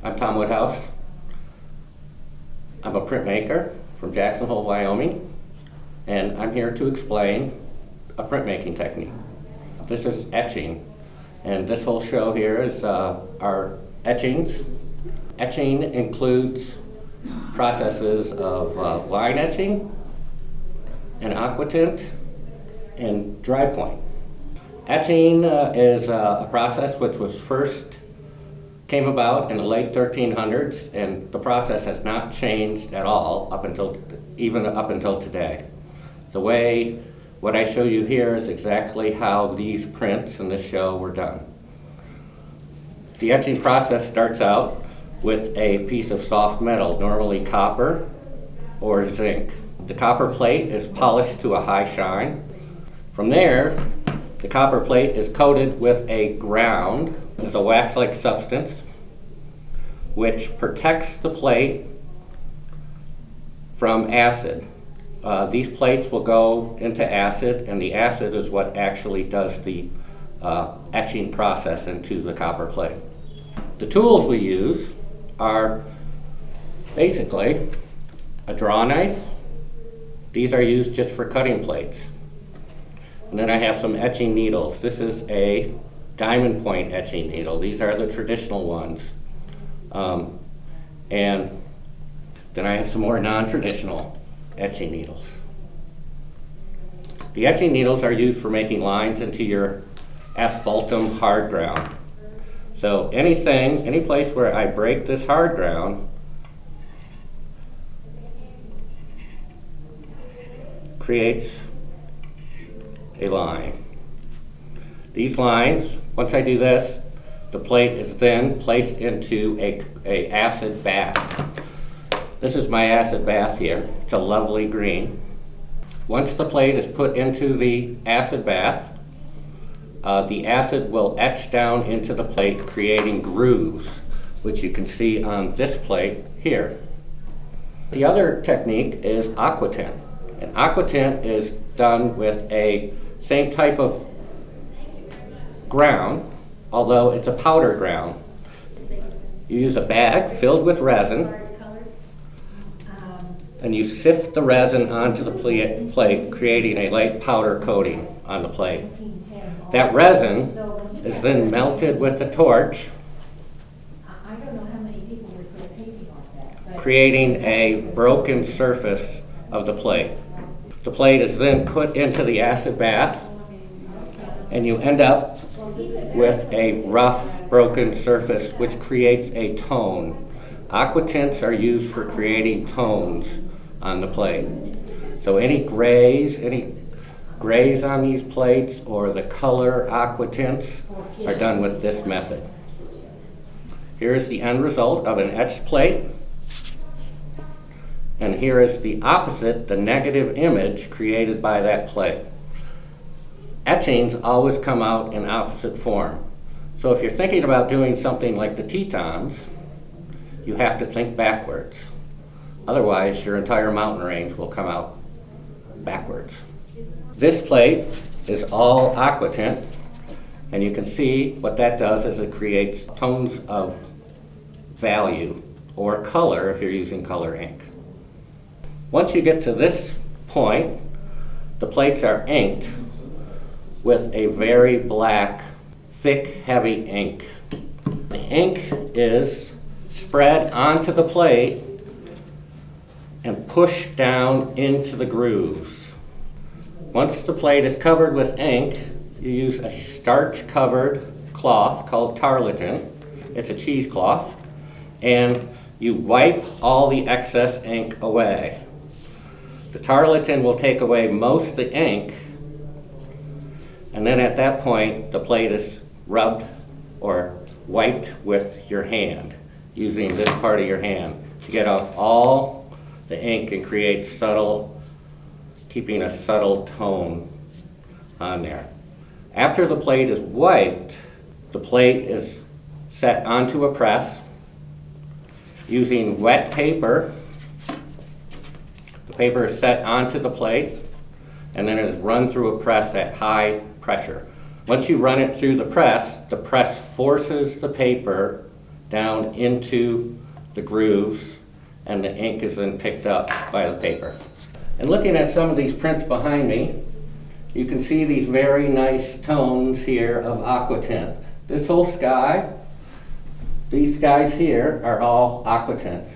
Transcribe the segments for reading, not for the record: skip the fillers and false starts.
I'm Tom Woodhouse. I'm a printmaker from Jackson Hole, Wyoming, and I'm here to explain a printmaking technique. This is etching, and this whole show here is our etchings. Etching includes processes of line etching and Aquatint and dry point. Etching is a process which was first came about in the late 1300s, and the process has not changed at all even up until today. What I show you here is exactly how these prints in this show were done. The etching process starts out with a piece of soft metal, normally copper or zinc. The copper plate is polished to a high shine. From there, the copper plate is coated with a ground. It's a wax-like substance which protects the plate from acid. These plates will go into acid, and the acid is what actually does the etching process into the copper plate. The tools we use are basically a draw knife. These are used just for cutting plates. And then I have some etching needles. This is a diamond point etching needle. These are the traditional ones. And then I have some more non-traditional etching needles. The etching needles are used for making lines into your asphaltum hard ground. So any place where I break this hard ground, creates a line. These lines, once I do this, the plate is then placed into a acid bath. This is my acid bath here. It's a lovely green. Once the plate is put into the acid bath, the acid will etch down into the plate, creating grooves, which you can see on this plate here. The other technique is Aquatint. And Aquatint is done with a same type of ground, although it's a powder ground. You use a bag filled with resin, and you sift the resin onto the plate, creating a light powder coating on the plate. That resin is then melted with a torch, creating a broken surface of the plate. The plate is then put into the acid bath, and you end up with a rough, broken surface which creates a tone. Aquatints are used for creating tones on the plate. So any grays on these plates or the color aquatints are done with this method. Here's the end result of an etched plate. And here is the opposite, the negative image created by that plate. Etchings always come out in opposite form. So if you're thinking about doing something like the Tetons, you have to think backwards. Otherwise, your entire mountain range will come out backwards. This plate is all Aquatint, and you can see what that does is it creates tones of value or color if you're using color ink. Once you get to this point, the plates are inked with a very black, thick, heavy ink. The ink is spread onto the plate and pushed down into the grooves. Once the plate is covered with ink, you use a starch-covered cloth called tarlatan. It's a cheesecloth, and you wipe all the excess ink away. The tarlatan will take away most of the ink, and then at that point, the plate is rubbed or wiped with your hand, using this part of your hand to get off all the ink and create keeping a subtle tone on there. After the plate is wiped, the plate is set onto a press using wet paper. The paper is set onto the plate, and then it is run through a press at high pressure. Once you run it through the press forces the paper down into the grooves, and the ink is then picked up by the paper. And looking at some of these prints behind me, you can see these very nice tones here of Aquatint. This whole sky, these skies here are all Aquatints.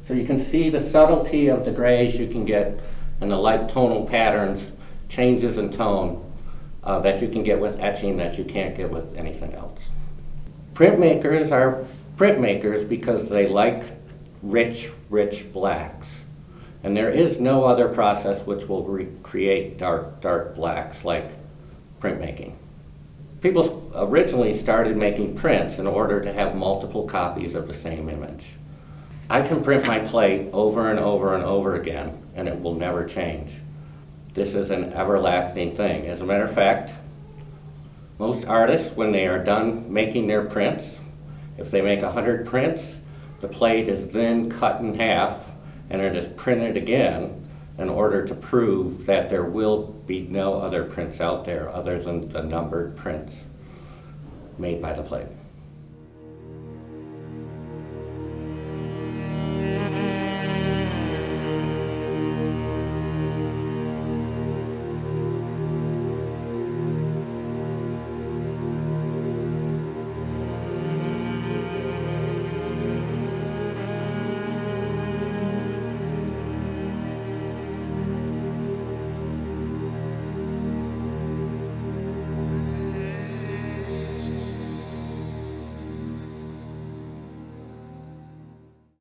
So you can see the subtlety of the grays you can get and the light tonal patterns, changes in tone that you can get with etching that you can't get with anything else. Printmakers are printmakers because they like rich, rich blacks. And there is no other process which will create dark, dark blacks like printmaking. People originally started making prints in order to have multiple copies of the same image. I can print my plate over and over and over again, and it will never change. This is an everlasting thing. As a matter of fact, most artists, when they are done making their prints, if they make 100 prints, the plate is then cut in half and it is printed again in order to prove that there will be no other prints out there other than the numbered prints made by the plate.